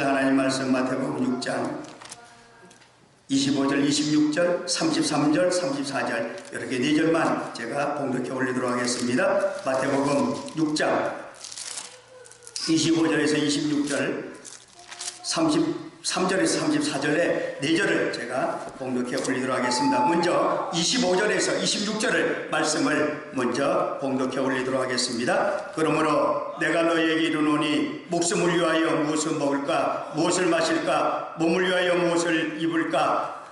이어서 하나님 말씀 마태복음 6장 25절, 26절, 33절, 34절 이렇게 4절만 제가 봉독해 올리도록 하겠습니다. 마태복음 6장 25절에서 26절, 33절에서 34절에 4절을 제가 봉독해 올리도록 하겠습니다. 먼저 25절에서 26절을 말씀을 먼저 봉독해 올리도록 하겠습니다. 그러므로 내가 너희에게 이르노니 목숨을 위하여 무엇을 먹을까, 무엇을 마실까, 몸을 위하여 무엇을 입을까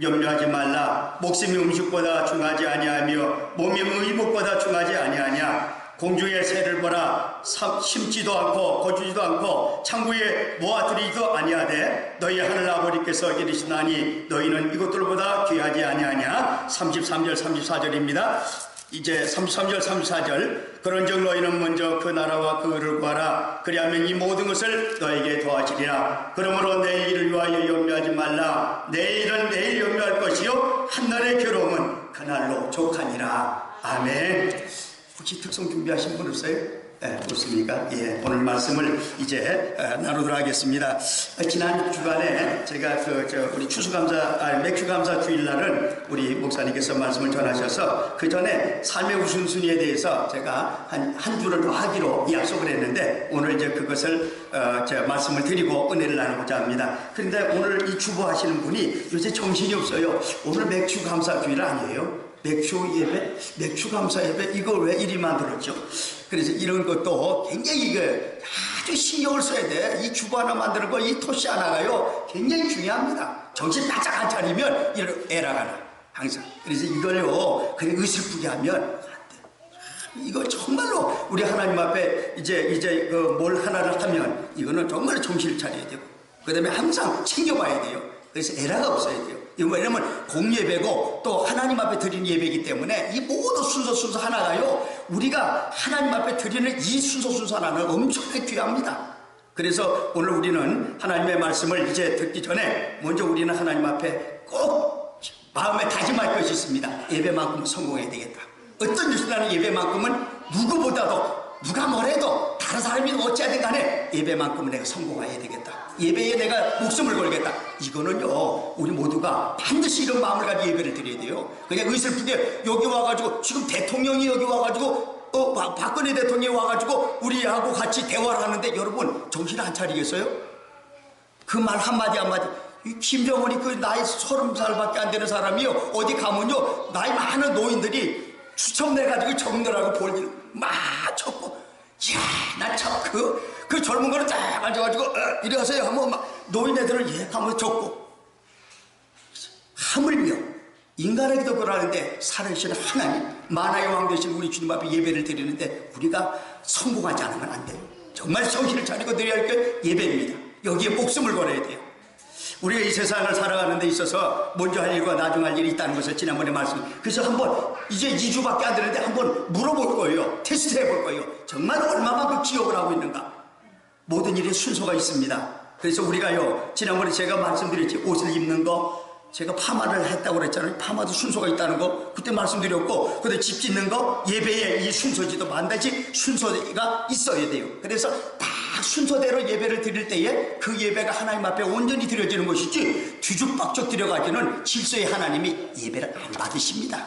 염려하지 말라. 목숨이 음식보다 중하지 아니하며 몸이 의복보다 중하지 아니하냐. 공중의 새를 보라. 심지도 않고 거주지도 않고 창고에 모아들이지도 아니하되 너희 하늘 아버지께서 이르시나니 너희는 이것들보다 귀하지 아니하냐. 33절 34절입니다. 이제 33절 34절 그런즉 너희는 먼저 그 나라와 그 의를 구하라. 그리하면 이 모든 것을 너에게 더하시리라. 그러므로 내일 일을 위하여 염려하지 말라. 내일은 내일 염려할 것이요 한날의 괴로움은 그날로 족하니라. 아멘. 혹시 특송 준비하신 분 없어요? 네, 없습니까? 예, 오늘 말씀을 이제 나누도록 하겠습니다. 지난 주간에 제가 우리 맥주감사 주일날은 우리 목사님께서 말씀을 전하셔서 그 전에 삶의 우선순위에 대해서 제가 한 주를 더 하기로 약속을 했는데 오늘 이제 그것을 제가 말씀을 드리고 은혜를 나누고자 합니다. 그런데 오늘 이 주보하시는 분이 요새 정신이 없어요. 오늘 맥주감사 주일 아니에요? 맥주 예배, 맥주 감사 예배, 이걸 왜 이리 만들었죠? 그래서 이런 것도 굉장히 이게 아주 신경을 써야 돼. 이 주보 하나 만드는 거, 이 토시 하나가요, 굉장히 중요합니다. 정신 바짝 안 차리면 이런 에러가 나, 항상. 그래서 이걸요, 그냥 의슬프게 하면 안 돼. 이거 정말로 우리 하나님 앞에 이제 뭘 하나를 하면 이거는 정말로 정신을 차려야 되고, 그 다음에 항상 챙겨봐야 돼요. 그래서 에러가 없어야 돼요. 왜냐면 공예배고 또 하나님 앞에 드리는 예배이기 때문에 이 모든 순서 하나가요, 우리가 하나님 앞에 드리는 이 순서 하나는 엄청나게 귀합니다. 그래서 오늘 우리는 하나님의 말씀을 이제 듣기 전에 먼저 우리는 하나님 앞에 꼭 마음에 다짐할 것이 있습니다. 예배만큼은 성공해야 되겠다. 어떤 일이라는 예배만큼은 누구보다도 누가 뭐래도 다른 사람이 어찌하든 간에 예배만큼은 내가 성공해야 되겠다. 예배에 내가 목숨을 걸겠다. 이거는요, 우리 모두가 반드시 이런 마음을 가지고 예배를 드려야 돼요. 그냥 의슬프게 여기 와가지고 지금 대통령이 여기 와가지고 박근혜 대통령이 와가지고 우리하고 같이 대화를 하는데 여러분 정신 안 차리겠어요? 그 말 한마디 이 김정은이 그 나이 30살밖에 안 되는 사람이요, 어디 가면요 나이 많은 노인들이 추첨돼가지고 적느라고 볼일 막 적고, 이야, 나 참 그 젊은 거는 딱 앉아가지고 이리 하세요 하면 막 노인네들을 예 하면서 적고, 하물며 인간에게도 그러는데 살아계신 하나님, 만화의 왕 되신 우리 주님 앞에 예배를 드리는데 우리가 성공하지 않으면 안 돼요. 정말 정신을 차리고 드려야 할 게 예배입니다. 여기에 목숨을 걸어야 돼요. 우리가 이 세상을 살아가는 데 있어서 먼저 할 일과 나중 할 일이 있다는 것을 지난번에 그래서 한번 이제 2주밖에 안 되는데 한번 물어볼 거예요. 테스트 해볼 거예요. 정말 얼마만큼 기억을 하고 있는가. 모든 일에 순서가 있습니다. 그래서 우리가요, 지난번에 제가 말씀드렸지, 옷을 입는 거, 제가 파마를 했다고 그랬잖아요. 파마도 순서가 있다는 거 그때 말씀드렸고, 근데 집 짓는 거, 예배의 이 순서지도 반드시 순서가 있어야 돼요. 그래서 딱 순서대로 예배를 드릴 때에 그 예배가 하나님 앞에 온전히 드려지는 것이지, 뒤죽박죽 드려가지는 질서의 하나님이 예배를 안 받으십니다.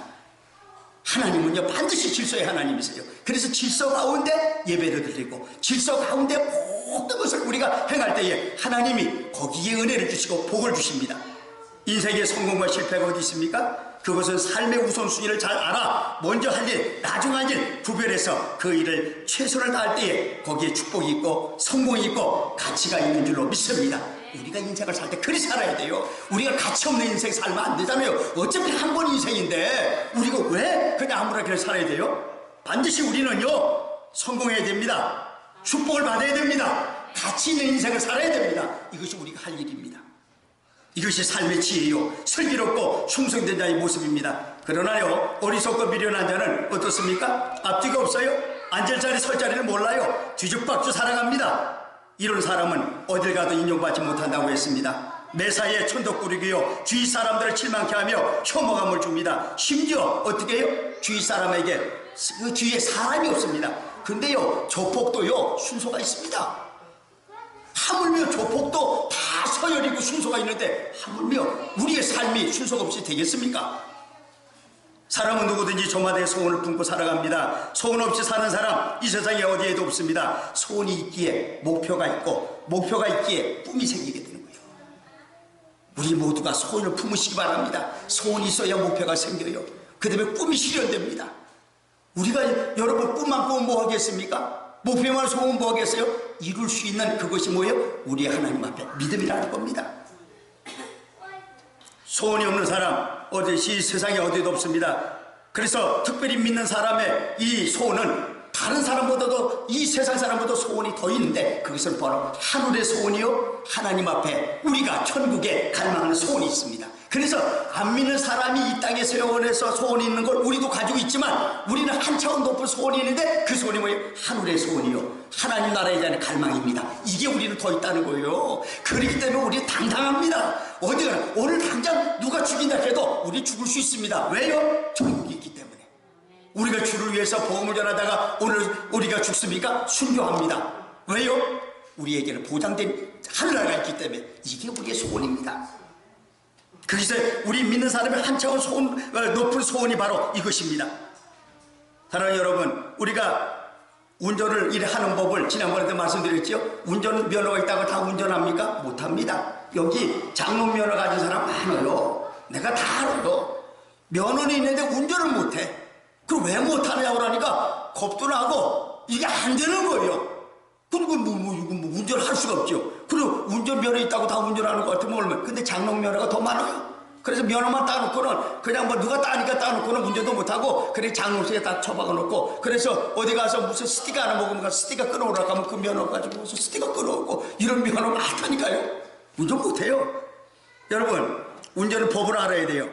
하나님은요 반드시 질서의 하나님이세요. 그래서 질서 가운데 예배를 드리고 질서 가운데 모든 것을 우리가 행할 때에 하나님이 거기에 은혜를 주시고 복을 주십니다. 인생의 성공과 실패가 어디 있습니까? 그것은 삶의 우선순위를 잘 알아 먼저 할 일, 나중 할 일 구별해서 그 일을 최선을 다할 때에 거기에 축복이 있고 성공이 있고 가치가 있는 줄로 믿습니다. 우리가 인생을 살 때 그리 살아야 돼요. 우리가 가치 없는 인생 살면 안 되잖아요. 어차피 한 번 인생인데 우리가 왜 그냥 아무렇게나 살아야 돼요? 반드시 우리는요 성공해야 됩니다. 축복을 받아야 됩니다. 가치 있는 인생을 살아야 됩니다. 이것이 우리가 할 일입니다. 이것이 삶의 지혜요, 슬기롭고 충성된 자의 모습입니다. 그러나요, 어리석고 미련한 자는 어떻습니까? 앞뒤가 없어요. 앉을 자리 설 자리를 몰라요. 뒤죽박죽 살아갑니다. 이런 사람은 어딜 가도 인정받지 못한다고 했습니다. 매사에 천덕꾸리기요, 주위 사람들을 실망케 하며 혐오감을 줍니다. 심지어 어떻게 해요? 주위 사람에게 그 주위에 사람이 없습니다. 근데요, 조폭도요 순서가 있습니다. 하물며 조폭도 다 서열이고 순서가 있는데 하물며 우리의 삶이 순서가 없이 되겠습니까? 사람은 누구든지 저마다의 소원을 품고 살아갑니다. 소원 없이 사는 사람 이 세상에 어디에도 없습니다. 소원이 있기에 목표가 있고 목표가 있기에 꿈이 생기게 되는 거예요. 우리 모두가 소원을 품으시기 바랍니다. 소원이 있어야 목표가 생겨요. 그 다음에 꿈이 실현됩니다. 우리가 여러분 꿈만 꾸면 뭐 하겠습니까? 목표만 소원 뭐 하겠어요? 이룰 수 있는 그것이 뭐예요? 우리 하나님 앞에 믿음이라는 겁니다. 소원이 없는 사람 어디시 세상에 어디도 없습니다. 그래서 특별히 믿는 사람의 이 소원은 다른 사람보다도 이 세상 사람보다 소원이 더 있는데 그것은 바로 하늘의 소원이요 하나님 앞에 우리가 천국에 갈망하는 소원이 있습니다. 그래서 안 믿는 사람이 이 땅에서 영원해서 소원이 있는 걸 우리도 가지고 있지만 우리는 한 차원 높은 소원이 있는데 그 소원이 뭐예요? 하늘의 소원이요 하나님 나라에 대한 갈망입니다. 이게 우리는 더 있다는 거예요. 그렇기 때문에 우리 당당합니다. 어디가 오늘 당장 누가 죽인다 해도 우리 죽을 수 있습니다. 왜요? 천국이 있기 때문에. 우리가 주를 위해서 복음을 전하다가 오늘 우리가 죽습니까? 순교합니다. 왜요? 우리에게는 보장된 하늘나라가 있기 때문에 이게 우리의 소원입니다. 그래서 우리 믿는 사람의 한 차원 높은 소원이 바로 이것입니다. 사랑하는 여러분, 우리가 운전을 하는 법을 지난번에도 말씀드렸죠. 운전면허가 있다고 다 운전합니까? 못합니다. 여기 장롱면허 가진 사람 많아요. 내가 다 알아요. 면허는 있는데 운전을 못해. 그럼 왜 못하냐고 그러니까 겁도 나고 이게 안 되는 거예요. 그리고 이거 운전할 수가 없죠. 그리고 운전면허 있다고 다 운전하는 것 같으면 얼마나. 근데 장롱면허가 더 많아요. 그래서 면허만 따놓고는 그냥 뭐 누가 따니까 따놓고는 운전도 못하고 그래 장롱석에 딱 처박아 놓고 그래서 어디 가서 무슨 스티커 하나 먹으면 스티커 끊어오라고 하면 그 면허 가지고 무슨 스티커 끊어오고 이런 면허 많다니까요. 운전 못해요. 여러분 운전은 법을 알아야 돼요.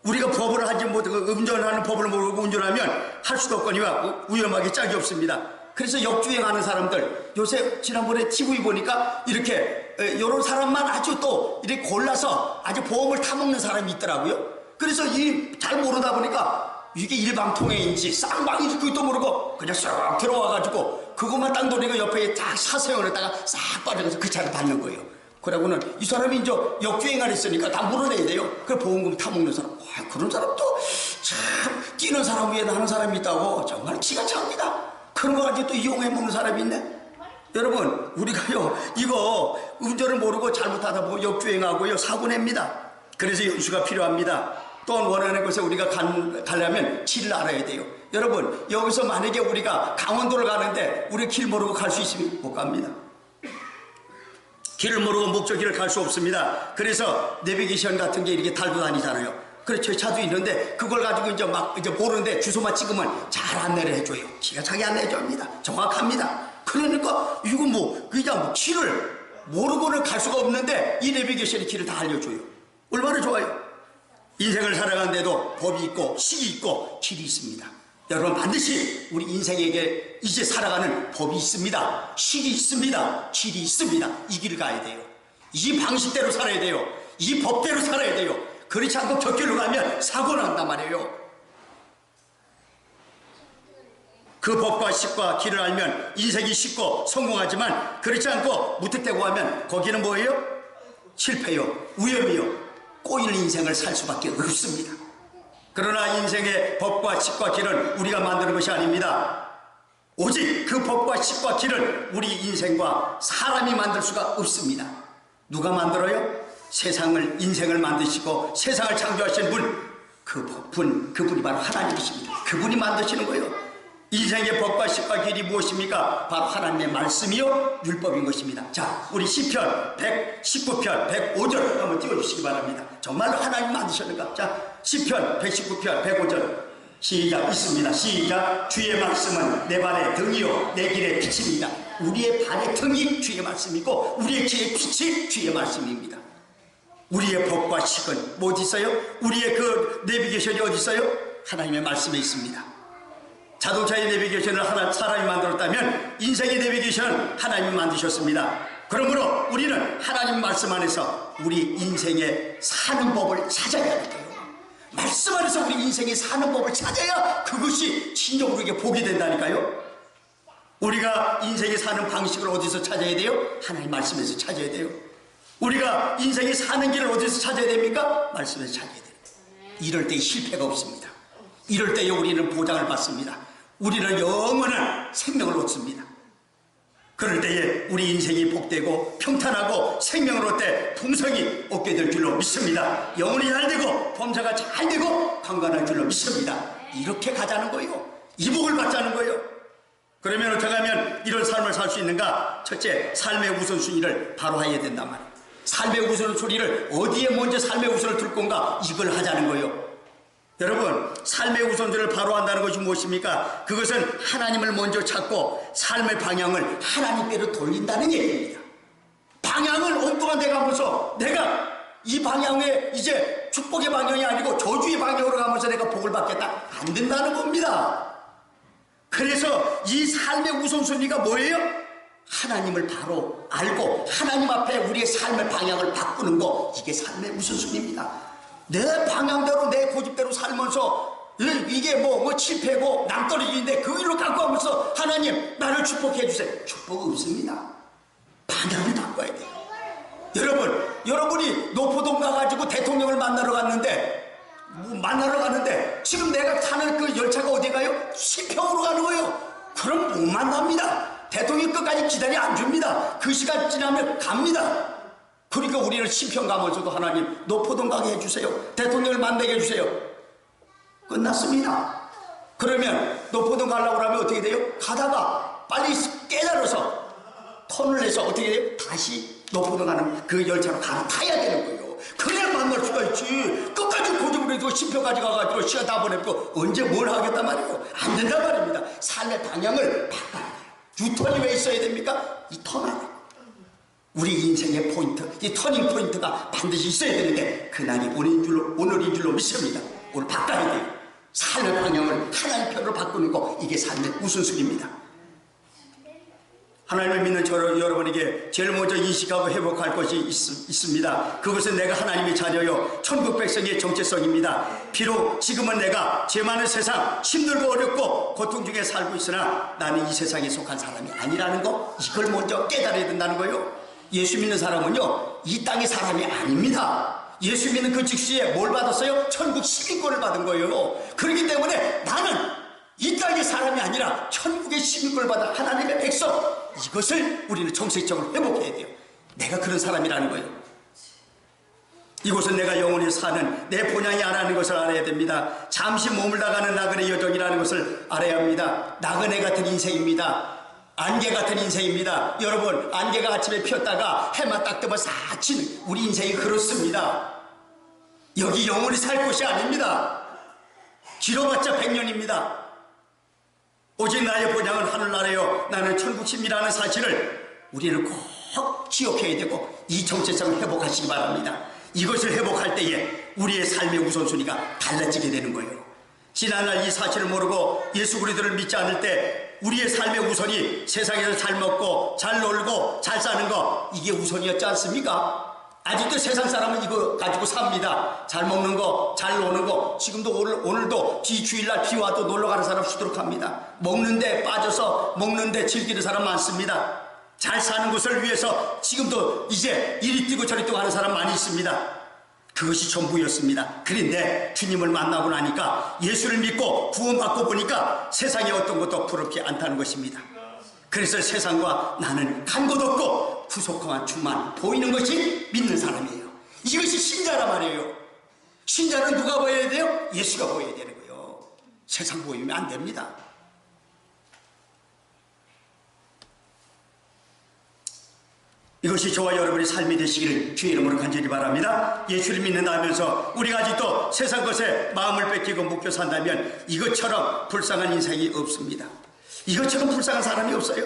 우리가 법을 하지 못하고 운전하는 법을 모르고 운전하면 할 수도 없거니와 위험하게 짝이 없습니다. 그래서 역주행하는 사람들 요새 지난번에 TV 보니까 이렇게 이런 사람만 아주 또 이렇게 골라서 아주 보험을 타먹는 사람이 있더라고요. 그래서 이 잘 모르다 보니까 이게 일방통행인지 쌍방인지 그것도 모르고 그냥 쏙 들어와가지고 그것만 딱 노리고 옆에 딱 사세원에다가 싹 빠져서 그 차를 받는 거예요. 그러고는 이 사람이 이제 역주행을 했으니까 다 물어내야 돼요. 그 보험금 타먹는 사람, 그런 사람도 참 뛰는 사람 위에 하는 사람이 있다고 정말 기가 찹니다. 그런 거 가지고 또 이용해 먹는 사람이 있네. 여러분 우리가요 이거 운전을 모르고 잘못하다 보고 역주행하고요 사고 냅니다. 그래서 연수가 필요합니다. 또한 원하는 곳에 우리가 가려면 길을 알아야 돼요. 여러분 여기서 만약에 우리가 강원도를 가는데 우리 길 모르고 갈 수 있으면 못 갑니다. 길을 모르고 목적지를 갈 수 없습니다. 그래서 내비게이션 같은 게 이렇게 달고 다니잖아요. 그렇죠. 차도 있는데 그걸 가지고 이제 모르는데 주소만 찍으면 잘 안내를 해줘요. 기가 차게 안내해줍니다. 정확합니다. 그러니까 이거 그냥 길을 모르고는 갈 수가 없는데 이 내비게이션이 길을 다 알려줘요. 얼마나 좋아요. 인생을 살아가는데도 법이 있고 식이 있고 길이 있습니다. 여러분 반드시 우리 인생에게 이제 살아가는 법이 있습니다. 식이 있습니다. 길이 있습니다. 이 길을 가야 돼요. 이 방식대로 살아야 돼요. 이 법대로 살아야 돼요. 그렇지 않고 곁길로 가면 사고 난단 말이에요. 그 법과 식과 길을 알면 인생이 쉽고 성공하지만 그렇지 않고 무턱대고 하면 거기는 뭐예요? 실패요, 위험이요, 꼬이는 인생을 살 수밖에 없습니다. 그러나 인생의 법과 식과 길은 우리가 만드는 것이 아닙니다. 오직 그 법과 식과 길은 우리 인생과 사람이 만들 수가 없습니다. 누가 만들어요? 인생을 만드시고 세상을 창조하신 분, 그분이 바로 하나님이십니다. 그분이 만드시는 거예요. 인생의 법과 식과 길이 무엇입니까? 바로 하나님의 말씀이요 율법인 것입니다. 자, 우리 시편 119편 105절 한번 띄워주시기 바랍니다. 정말로 하나님 만드셨는가? 자, 시편 119편 105절 시작. 있습니다. 시작. 주의 말씀은 내 발의 등이요 내 길의 빛입니다. 우리의 발의 등이 주의 말씀이고 우리의 길의 빛이 주의 말씀입니다. 우리의 법과 식은 어디 있어요? 우리의 그 내비게이션이 어디 있어요? 하나님의 말씀에 있습니다. 자동차의 내비게이션을 사람이 만들었다면 인생의 내비게이션은 하나님이 만드셨습니다. 그러므로 우리는 하나님 말씀 안에서 우리 인생의 사는 법을 찾아야 할게요. 말씀 안에서 우리 인생의 사는 법을 찾아야 그것이 진정으로 이게 복이 된다니까요. 우리가 인생에 사는 방식을 어디서 찾아야 돼요? 하나님 말씀에서 찾아야 돼요. 우리가 인생에 사는 길을 어디서 찾아야 됩니까? 말씀에서 찾아야 돼요. 이럴 때 실패가 없습니다. 이럴 때에 우리는 보장을 받습니다. 우리는 영원한 생명을 얻습니다. 그럴 때에 우리 인생이 복되고 평탄하고 생명을 얻되 풍성이 얻게 될 줄로 믿습니다. 영혼이 잘 되고 범사가 잘 되고 강건할 줄로 믿습니다. 이렇게 가자는 거예요. 이 복을 받자는 거예요. 그러면 어떻게 하면 이런 삶을 살 수 있는가? 첫째, 삶의 우선순위를 바로 해야 된단 말이에요. 삶의 우선순위를 어디에 먼저 삶의 우선을 둘 건가? 이걸 하자는 거예요. 여러분, 삶의 우선순위를 바로 한다는 것이 무엇입니까? 그것은 하나님을 먼저 찾고 삶의 방향을 하나님께로 돌린다는 얘기입니다. 방향을 온동안 내가 가면서 내가 이 방향에 이제 축복의 방향이 아니고 저주의 방향으로 가면서 내가 복을 받겠다, 안 된다는 겁니다. 그래서 이 삶의 우선순위가 뭐예요? 하나님을 바로 알고 하나님 앞에 우리의 삶의 방향을 바꾸는 거, 이게 삶의 우선순위입니다. 내 방향대로 내 고집대로 살면서 이게 뭐 실패고 낭떠러지인데 그 일로 갖고 가면서 하나님 나를 축복해 주세요. 축복 없습니다. 방향을 바꿔야 돼요. 여러분이 노포동 가가지고 대통령을 만나러 갔는데 지금 내가 타는 그 열차가 어디 가요? 시평으로 가는 거예요. 그럼 못 만납니다. 대통령 끝까지 기다리 안 줍니다. 그 시간 지나면 갑니다. 그러니까 우리는 시평 가면서도 하나님 노포동 가게 해주세요. 대통령을 만나게 해주세요. 끝났습니다. 그러면 노포동 가려고 하면 어떻게 돼요? 가다가 빨리 깨달아서 턴을 내서 어떻게 돼요? 다시 노포동 가는 그 열차로 타야 되는 거예요. 그래야 만날 수가 있지. 끝까지 고집을 해도 시평까지 가가지고 시간 다 보내고 언제 뭘 하겠단 말이에요. 안 된단 말입니다. 삶의 방향을 바꿔야 돼요. 유턴이 왜 있어야 됩니까? 이 턴 안에 우리 인생의 포인트, 이 터닝 포인트가 반드시 있어야 되는데 그날이 오늘인 줄로 믿습니다. 오늘 바꿔야 돼요. 삶의 방향을 하나님 편으로 바꾸는 거, 이게 삶의 우선순위입니다. 하나님을 믿는 여러분에게 제일 먼저 인식하고 회복할 것이 있습니다. 그것은 내가 하나님의 자녀요 천국 백성의 정체성입니다. 비록 지금은 내가 죄 많은 세상, 힘들고 어렵고 고통 중에 살고 있으나 나는 이 세상에 속한 사람이 아니라는 거, 이걸 먼저 깨달아야 된다는 거예요. 예수 믿는 사람은요 이 땅의 사람이 아닙니다. 예수 믿는 그 즉시에 뭘 받았어요? 천국 시민권을 받은 거예요. 그렇기 때문에 나는 이 땅의 사람이 아니라 천국의 시민권을 받아 하나님의 백성, 이것을 우리는 정체성을 회복해야 돼요. 내가 그런 사람이라는 거예요. 이곳은 내가 영원히 사는 내 본향이 아라는 것을 알아야 됩니다. 잠시 머물다가는 나그네 여정이라는 것을 알아야 합니다. 나그네 같은 인생입니다. 안개 같은 인생입니다. 여러분, 안개가 아침에 피었다가 해만 딱 뜨면 사친 우리 인생이 그렇습니다. 여기 영원히 살 곳이 아닙니다. 길어봤자 100년입니다. 오직 나의 본향은 하늘나라요 나는 천국심이라는 사실을 우리는 꼭 기억해야 되고 이 정체성을 회복하시기 바랍니다. 이것을 회복할 때에 우리의 삶의 우선순위가 달라지게 되는 거예요. 지난날 이 사실을 모르고 예수 그리스도를 믿지 않을 때 우리의 삶의 우선이 세상에서 잘 먹고 잘 놀고 잘 사는 거, 이게 우선이었지 않습니까? 아직도 세상 사람은 이거 가지고 삽니다. 잘 먹는 거, 잘 노는 거. 지금도 오늘도 주일날 비 와도 놀러가는 사람 수두룩합니다. 먹는데 빠져서 먹는데 즐기는 사람 많습니다. 잘 사는 것을 위해서 지금도 이제 이리 뛰고 저리 뛰고 하는 사람 많이 있습니다. 그것이 전부였습니다. 그런데 주님을 만나고 나니까, 예수를 믿고 구원받고 보니까 세상에 어떤 것도 부럽지 않다는 것입니다. 그래서 세상과 나는 간 것 없고 구속한 주만 보이는 것이 믿는 사람이에요. 이것이 신자란 말이에요. 신자는 누가 보여야 돼요? 예수가 보여야 되는 거예요. 세상 보이면 안 됩니다. 이것이 저와 여러분의 삶이 되시기를 주의 이름으로 간절히 바랍니다. 예수를 믿는다 하면서 우리가 아직도 세상 것에 마음을 뺏기고 묶여 산다면 이것처럼 불쌍한 인생이 없습니다. 이것처럼 불쌍한 사람이 없어요.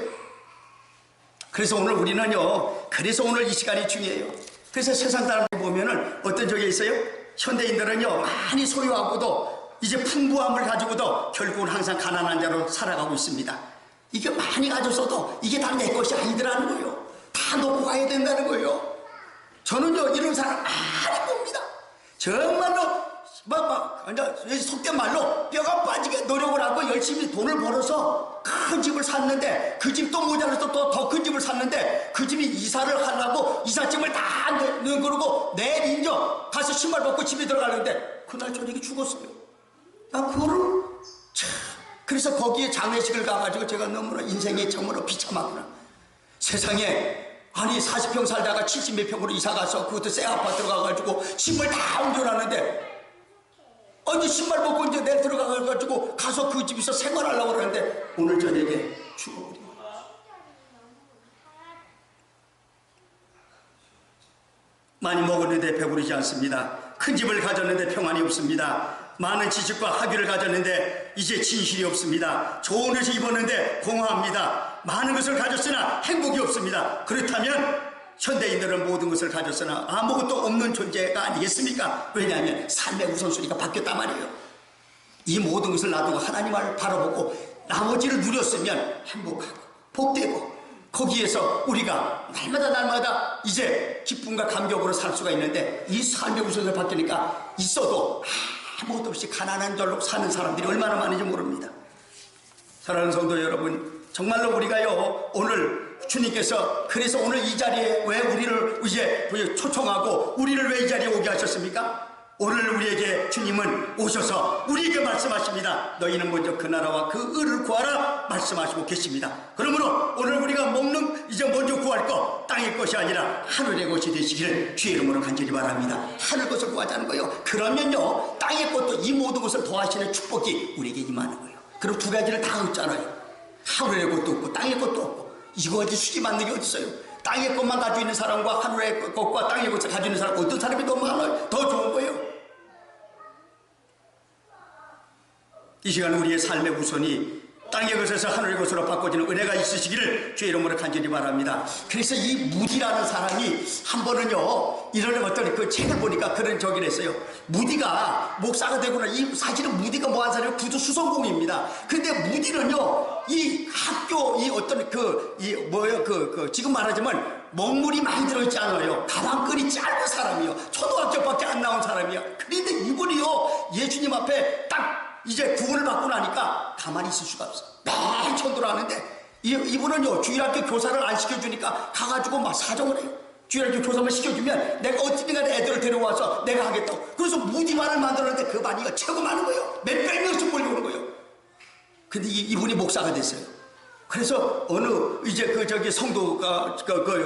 그래서 오늘 우리는요, 그래서 오늘 이 시간이 중요해요. 그래서 세상 사람들 보면은 어떤 적이 있어요? 현대인들은요, 많이 소유하고도 이제 풍부함을 가지고도 결국은 항상 가난한 자로 살아가고 있습니다. 이게 많이 가졌어도 이게 다 내 것이 아니더라는 거예요. 다 놓고 가야 된다는 거예요. 저는요, 이런 사람 많이 봅니다. 정말로 이제 속된 말로 뼈가 빠지게 노력을 하고 열심히 돈을 벌어서 큰 집을 샀는데 그 집도 모자라서 또 더 큰 집을 샀는데 그 집이 이사를 하려고 이삿짐을 다 넣는 거고 내일 인정 가서 신발 벗고 집에 들어가는데 그날 저녁에 죽었어요. 나 그거를 참 그래서 거기에 장례식을 가가지고 제가 너무나 인생이 참으로 비참하구나. 세상에 아니 40평 살다가 70몇 평으로 이사가서 그것도 새 아파트로 가가지고 짐을 다 옮겨놨는데 언제 신발 벗고 이제 내일 들어가가지고 가서 그 집에서 생활하려고 그러는데 오늘 저녁에 죽어버린 거야. 많이 먹었는데 배부르지 않습니다. 큰 집을 가졌는데 평안이 없습니다. 많은 지식과 학위를 가졌는데 이제 진실이 없습니다. 좋은 옷을 입었는데 공허합니다. 많은 것을 가졌으나 행복이 없습니다. 그렇다면 현대인들은 모든 것을 가졌으나 아무것도 없는 존재가 아니겠습니까? 왜냐하면 삶의 우선순위가 바뀌었단 말이에요. 이 모든 것을 놔두고 하나님을 바라보고 나머지를 누렸으면 행복하고 복되고 거기에서 우리가 날마다 이제 기쁨과 감격으로 살 수가 있는데 이 삶의 우선순위가 바뀌니까 있어도 아무것도 없이 가난한 절로 사는 사람들이 얼마나 많은지 모릅니다. 사랑하는 성도 여러분, 정말로 우리가요 오늘 주님께서 그래서 오늘 이 자리에 왜 우리를 이제 초청하고 우리를 왜 이 자리에 오게 하셨습니까? 오늘 우리에게 주님은 오셔서 우리에게 말씀하십니다. 너희는 먼저 그 나라와 그 의를 구하라 말씀하시고 계십니다. 그러므로 오늘 우리가 먹는 이제 먼저 구할 것 땅의 것이 아니라 하늘의 것이 되시기를 주의 이름으로 간절히 바랍니다. 하늘 것을 구하자는 거예요. 그러면요 땅의 것도 이 모든 것을 더하시는 축복이 우리에게 임하는 거예요. 그럼 두 가지를 다 얻잖아요. 하늘의 것도 없고 땅의 것도 없고 이거 어디 수지 맞는 게 어디 있어요? 땅의 것만 가지고 있는 사람과 하늘의 것과 땅의 것을 가지고 있는 사람 어떤 사람이 더 많아요? 더 좋은 거예요. 이 시간 우리의 삶의 우선이 땅의 것에서 하늘의 것으로 바꿔지는 은혜가 있으시기를 주의 이름으로 간절히 바랍니다. 그래서 이 무디라는 사람이 한 번은요 이런 어떤 그 책을 보니까 그런 저기를 했어요. 무디가 목사가 되고나 이 사실은 무디가 뭐 한 사람이 구두 수성공입니다. 근데 무디는요 이 학교 이 어떤 지금 말하자면 먹물이 많이 들어있지 않아요. 가방끈이 짧은 사람이요. 초등학교밖에 안 나온 사람이요. 그런데 이분이요 예수님 앞에 딱 이제 구원을 받고 나니까 가만히 있을 수가 없어. 매일 전도를 하는데 이분은요 주일학교 교사를 안 시켜주니까 가가지고 막 사정을 해요. 주일학교 교사만 시켜주면 내가 어찌든 간에 애들을 데려와서 내가 하겠다고. 그래서 무디반을 만들었는데 그 반이 최고 많은 거예요. 몇백 명씩 몰려오는 거예요. 근데 이분이 목사가 됐어요. 그래서 어느 이제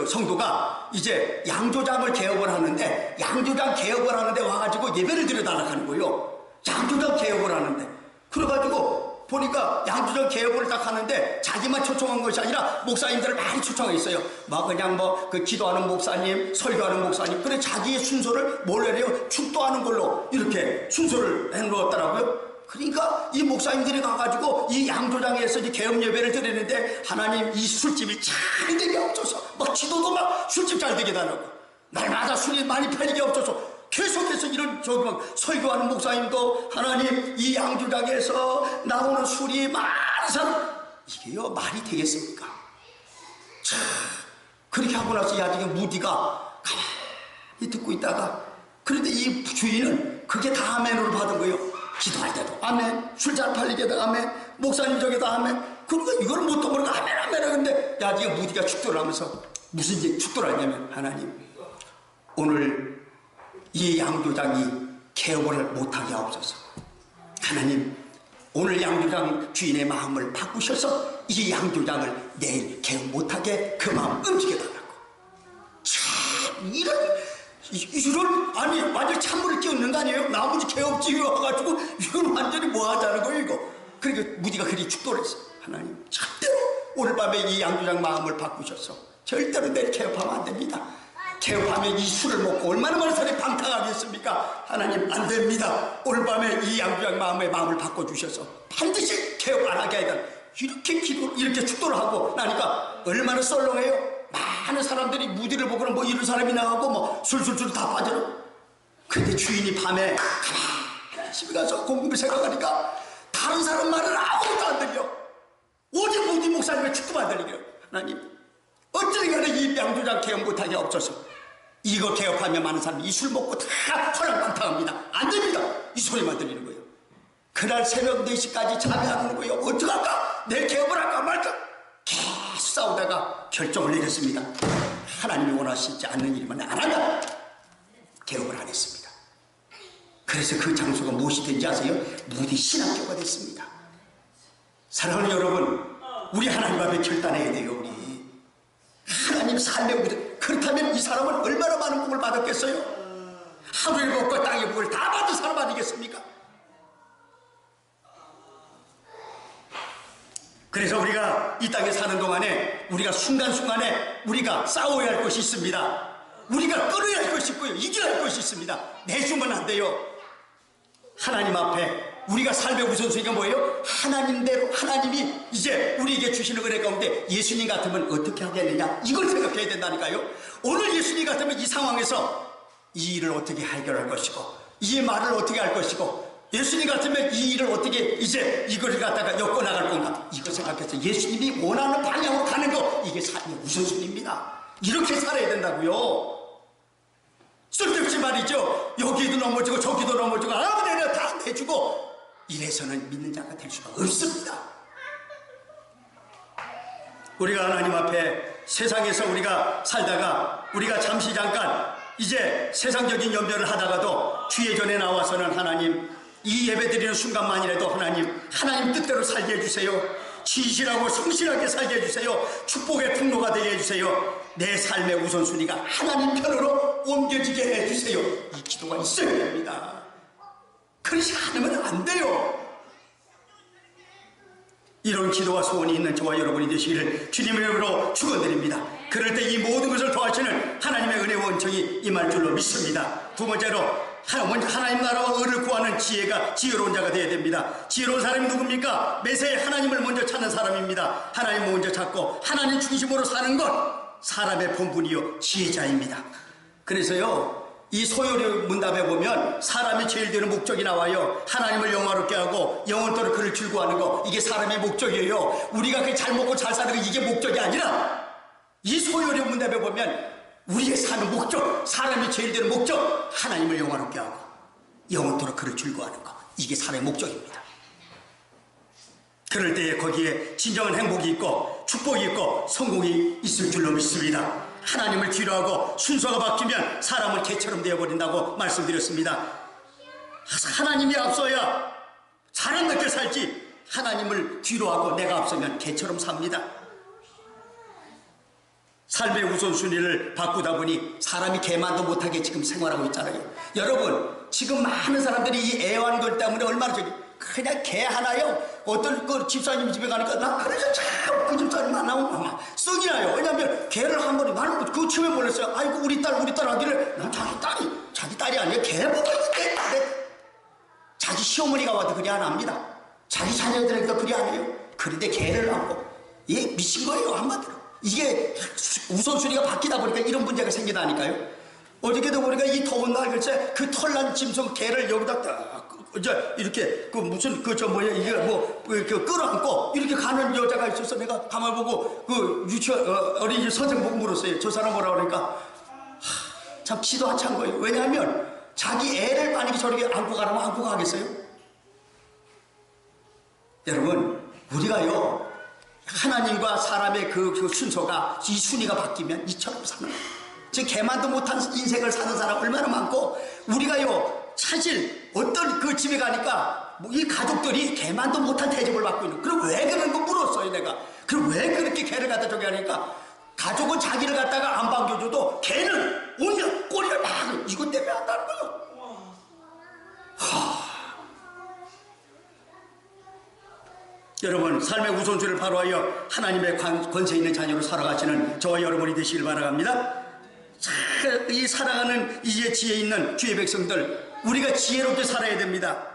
성도가 이제 양조장을 개업을 하는데 양조장 개업을 하는데 와가지고 예배를 드려달라고 하는 거예요. 양조장 개업을 하는데 그래가지고 보니까 양조장 개업을 딱 하는데 자기만 초청한 것이 아니라 목사님들을 많이 초청했어요. 막 그냥 그 기도하는 목사님, 설교하는 목사님, 그래 자기의 순서를 뭘 해요? 축도하는 걸로 이렇게 순서를 해놓았더라고요. 그러니까 이 목사님들이 가가지고 이 양조장에서 이제 개업 예배를 드리는데 하나님 이 술집이 잘 되게 없어서 막 기도도 막 술집 잘 되게 달라고 날마다 술이 많이 팔리게 없어서 계속해서 이런 설교하는 목사님도 하나님 이 양조장에서 나오는 술이 많은 사람 이게요 말이 되겠습니까? 참 그렇게 하고 나서 야중에 무디가 가만히 듣고 있다가 그런데 이 주인은 그게 다 아멘으로 받은 거예요. 기도할 때도 아멘, 술 잘 팔리게 해도 아멘, 목사님 저기도 아멘. 그러니까 이걸 못하고 모르고 아멘 하는데 야중에 무디가 축도를 하면서 무슨 축도를 하냐면 하나님 오늘 이 양조장이 개업을 못하게 하옵소서. 하나님 오늘 양조장 주인의 마음을 바꾸셔서 이 양조장을 내일 개업 못하게 그 마음 움직여달라고. 참 이런 아니 완전 찬물을 끼얹는 거 아니에요? 나머지 개업지에 와가지고 이건 완전히 뭐 하자는 거예요 이거. 그러니까 무디가 그리 축도를 했어. 하나님 절대로 오늘 밤에 이 양조장 마음을 바꾸셔서 절대로 내일 개업하면 안 됩니다. 개업하면 이 술을 먹고 얼마나 많은 사람이 방탕하겠습니까? 하나님 안 됩니다. 오늘 밤에 이 양조장 마음을 바꿔주셔서 반드시 개업 안 하게 하다. 이렇게 축도를 하고 나니까 얼마나 썰렁해요. 많은 사람들이 무디를 보고는 뭐 이런 사람이 나가고 뭐 술술술 다 빠져요. 근데 주인이 밤에 가만히 집에 가서 공부를 생각하니까 다른 사람 말은 아무것도 안 들려. 오직 무디 목사님의 축도만 들리게요. 하나님 어찌든 간에 이 양조장 개업 못하게 없어서 이거 개업하면 많은 사람이 이 술 먹고 다 허랑방탕합니다. 안 됩니다. 이 소리만 들리는 거예요. 그날 새벽 4시까지 잠이 안 오는 거예요. 어떡할까? 내일 개업을 할까 말까? 계속 싸우다가 결정을 내렸습니다. 하나님이 원하시지 않는 일만 안 한다. 개업을 안 했습니다. 그래서 그 장소가 무엇이 된지 아세요? 무디 신학교가 됐습니다. 사랑하는 여러분, 우리 하나님 앞에 결단해야 돼요. 우리 하나님 삶의 무대. 그렇다면 이 사람은 얼마나 많은 복을 받았겠어요? 하늘의 복과 땅의 복을 다 받은 사람 아니겠습니까? 그래서 우리가 이 땅에 사는 동안에 우리가 순간순간에 우리가 싸워야 할 것이 있습니다. 우리가 끊어야 할 것이 있고요. 이겨야 할 것이 있습니다. 내주면 안 돼요. 하나님 앞에 우리가 삶의 우선순위가 뭐예요? 하나님대로 하나님이 이제 우리에게 주시는 은혜 가운데 예수님 같으면 어떻게 하겠느냐, 이걸 생각해야 된다니까요. 오늘 예수님 같으면 이 상황에서 이 일을 어떻게 해결할 것이고 이 말을 어떻게 할 것이고 예수님 같으면 이 일을 어떻게 이제 이걸 갖다가 엮어나갈 건가, 이걸 생각해서 예수님이 원하는 방향으로 가는 거, 이게 삶의 우선순위입니다. 이렇게 살아야 된다고요. 쓸데없이 말이죠. 여기도 넘어지고 저기도 넘어지고 아무 데나 다 내주고 이래서는 믿는 자가 될 수가 없습니다. 우리가 하나님 앞에 세상에서 우리가 살다가 우리가 잠시 잠깐 이제 세상적인 연변을 하다가도 주의 전에 나와서는 하나님, 이 예배 드리는 순간만이라도 하나님 뜻대로 살게 해주세요. 진실하고 성실하게 살게 해주세요. 축복의 통로가 되게 해주세요. 내 삶의 우선순위가 하나님 편으로 옮겨지게 해주세요. 이 기도가 있어야 됩니다. 그렇지 않으면 안 돼요. 이런 기도와 소원이 있는 저와 여러분이 되시기를 주님의 이름으로 축원드립니다. 그럴 때 이 모든 것을 도와주는 하나님의 은혜와 원청이 임할 줄로 믿습니다. 두 번째로 하나님 나라와 의를 구하는 지혜로운 자가 되어야 됩니다. 지혜로운 사람이 누굽니까? 매사에 하나님을 먼저 찾는 사람입니다. 하나님을 먼저 찾고 하나님 중심으로 사는 것, 사람의 본분이요 지혜자입니다. 그래서요, 이 소요리 문답에 보면 사람이 제일 되는 목적이 나와요. 하나님을 영화롭게 하고 영원토록 그를 즐거워하는 거, 이게 사람의 목적이에요. 우리가 그게 잘 먹고 잘 사는 거, 이게 목적이 아니라 이 소요리 문답에 보면 우리의 사는 목적, 사람이 제일 되는 목적, 하나님을 영화롭게 하고 영원토록 그를 즐거워하는 거, 이게 사람의 목적입니다. 그럴 때에 거기에 진정한 행복이 있고 축복이 있고 성공이 있을 줄로 믿습니다. 하나님을 뒤로하고 순서가 바뀌면 사람은 개처럼 되어버린다고 말씀드렸습니다. 하나님이 앞서야 사람답게 살지, 하나님을 뒤로하고 내가 앞서면 개처럼 삽니다. 삶의 우선순위를 바꾸다 보니 사람이 개만도 못하게 지금 생활하고 있잖아요. 여러분, 지금 많은 사람들이 이 애완걸 때문에 얼마나 그냥 개 하나요? 어떤 그 집사님 집에 가니까 나 그래서 참 그 집사님 만나면 막 썩이 나요. 왜냐하면 개를 한 번에 나는 그 처음에 몰랐어요. 아이고 우리 딸 하길래, 난 자기 딸이 아니에요. 개보다 이게 자기 시어머니가 와도 그리 안 합니다. 자기 자녀들에게도 그리 안 해요. 그런데 개를 낳고 얘 미친 거예요, 한마디로. 이게 우선순위가 바뀌다 보니까 이런 문제가 생기다니까요. 어저께도 보니까 이 더운 날 글쎄 그 털난 짐승 개를 여기다 딱 이렇게 그 무슨 이게 끌어안고 이렇게 가는 여자가 있어서 내가 가만 보고 그 어린이집 선생 보고 물었어요. 저 사람 뭐라 그러니까 참 기도 안 찬 거예요. 왜냐하면 자기 애를 만약에 저렇게 안고 가라면 안고 가겠어요? 여러분, 우리가요 하나님과 사람의 그 순서가, 이 순위가 바뀌면 이처럼 사는 거예요. 지금 개만도 못한 인생을 사는 사람 얼마나 많고, 우리가요 사실 어떤 그 집에 가니까 이 가족들이 개만도 못한 대접을 받고 있는, 그럼 왜 그런 거 물었어요 내가. 그럼 왜 그렇게 개를 갖다 저기 하니까, 가족은 자기를 갖다가 안 반겨줘도 개는 온갖 꼬리를 막 이것 때문에 한다는 거예요. 여러분, 삶의 우선순위를 바로하여 하나님의 권세 있는 자녀로 살아가시는 저와 여러분이 되시길 바라갑니다. 이 사랑하는 이제 지혜 있는 주의 백성들, 우리가 지혜롭게 살아야 됩니다.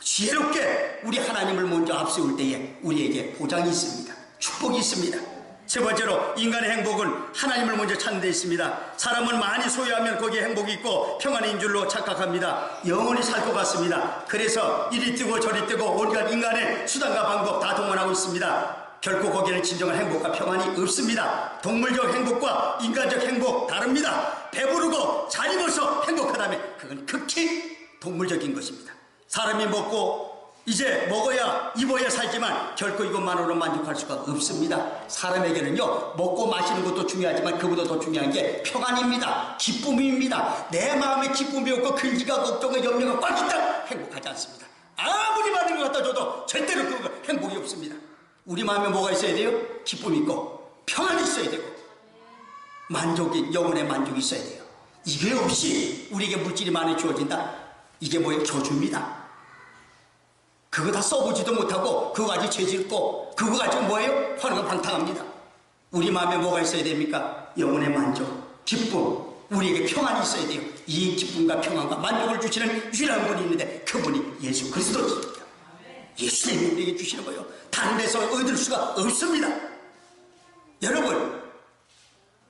지혜롭게 우리 하나님을 먼저 앞세울 때에 우리에게 보장이 있습니다. 축복이 있습니다. 세 번째로, 인간의 행복은 하나님을 먼저 찾는 데 있습니다. 사람은 많이 소유하면 거기에 행복이 있고 평안인 줄로 착각합니다. 영원히 살 것 같습니다. 그래서 이리 뛰고 저리 뛰고 온갖 인간의 수단과 방법 다 동원하고 있습니다. 결코 거기는 진정한 행복과 평안이 없습니다. 동물적 행복과 인간적 행복 다릅니다. 배부르고 잘 입어서 행복하다면 그건 극히 동물적인 것입니다. 사람이 먹고 이제 먹어야 입어야 살지만 결코 이것만으로 만족할 수가 없습니다. 사람에게는요, 먹고 마시는 것도 중요하지만 그보다 더 중요한 게 평안입니다. 기쁨입니다. 내 마음에 기쁨이 없고 근지가 걱정과 염려가 꽉 있다 행복하지 않습니다. 아무리 많은 것 갖다 줘도 절대로 그 행복이 없습니다. 우리 마음에 뭐가 있어야 돼요? 기쁨이 있고 평안이 있어야 되고 만족이, 영혼의 만족이 있어야 돼요. 이게 없이 우리에게 물질이 많이 주어진다? 이게 뭐예요? 저주입니다. 그거 다 써보지도 못하고 그거 가지고 죄짓고 그거 가지고 뭐예요? 화가 방탕합니다. 우리 마음에 뭐가 있어야 됩니까? 영혼의 만족, 기쁨, 우리에게 평안이 있어야 돼요. 이 기쁨과 평안과 만족을 주시는 유일한 분이 있는데 그분이 예수 그리스도입니다. 예수님이 우리에게 주시는 거예요. 다른 데서 얻을 수가 없습니다. 여러분,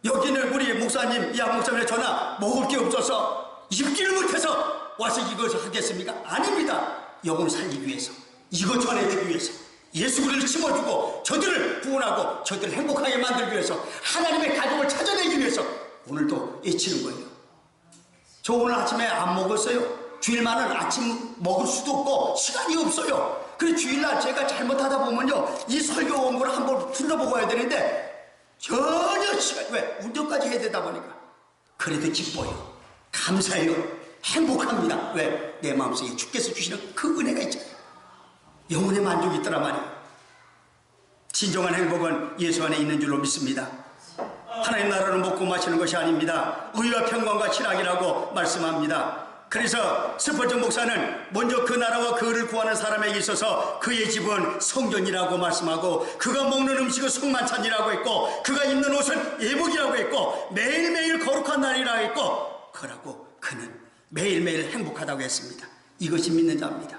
여기는 우리 목사님, 이양 목사님의 전화 먹을 게 없어서 입기를 못해서 와서 이것을 하겠습니까? 아닙니다. 영혼을 살리기 위해서, 이거 전해주기 위해서, 예수 그리스도를 심어주고 저들을 구원하고 저들을 행복하게 만들기 위해서, 하나님의 가족을 찾아내기 위해서 오늘도 애치는 거예요. 저 오늘 아침에 안 먹었어요. 주일만은 아침 먹을 수도 없고 시간이 없어요. 그래서 주일날 제가 잘못하다 보면요, 이 설교 원고를 한번 둘러보고 와야 되는데 전혀 시간, 왜? 운전까지 해야 되다 보니까. 그래도 기뻐요. 감사해요. 행복합니다. 왜? 내 마음속에 주께서 주시는 그 은혜가 있잖아요. 영혼의 만족이 있더라 말이에요. 진정한 행복은 예수 안에 있는 줄로 믿습니다. 하나님 나라는 먹고 마시는 것이 아닙니다. 의와 평강과 신앙이라고 말씀합니다. 그래서 스펄전 목사는 먼저 그 나라와 그 의를 구하는 사람에게 있어서 그의 집은 성전이라고 말씀하고, 그가 먹는 음식은 성만찬이라고 했고, 그가 입는 옷은 예복이라고 했고, 매일매일 거룩한 날이라고 했고, 그러고 그는 매일매일 행복하다고 했습니다. 이것이 믿는 자입니다.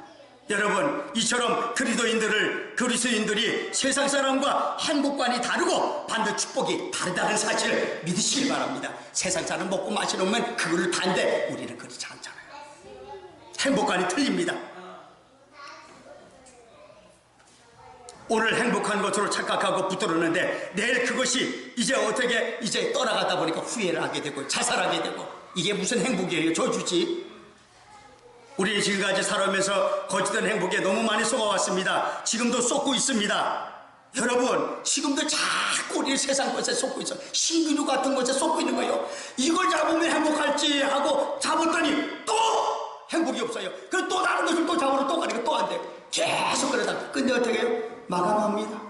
여러분, 이처럼 그리스도인들이 세상 사람과 행복관이 다르고 받는 축복이 다르다는 사실을 믿으시길 바랍니다. 세상 사람 먹고 마시면 그거를 반대, 우리는 그렇지 않잖아요. 행복관이 틀립니다. 오늘 행복한 것으로 착각하고 붙들었는데 내일 그것이 이제 떠나가다 보니까 후회를 하게 되고 자살하게 되고, 이게 무슨 행복이에요? 저주지. 우리 지금까지 살아오면서 거짓된 행복에 너무 많이 속아왔습니다. 지금도 쏟고 있습니다. 여러분, 지금도 자꾸 우리 세상 것에 쏟고 있어요. 신기루 같은 것에 쏟고 있는 거예요. 이걸 잡으면 행복할지 하고 잡았더니 또 행복이 없어요. 그래서 또 다른 것을 또 잡으러 또 가니까 또 안 돼요. 계속 그러다가 근데 어떻게 해요? 마감합니다.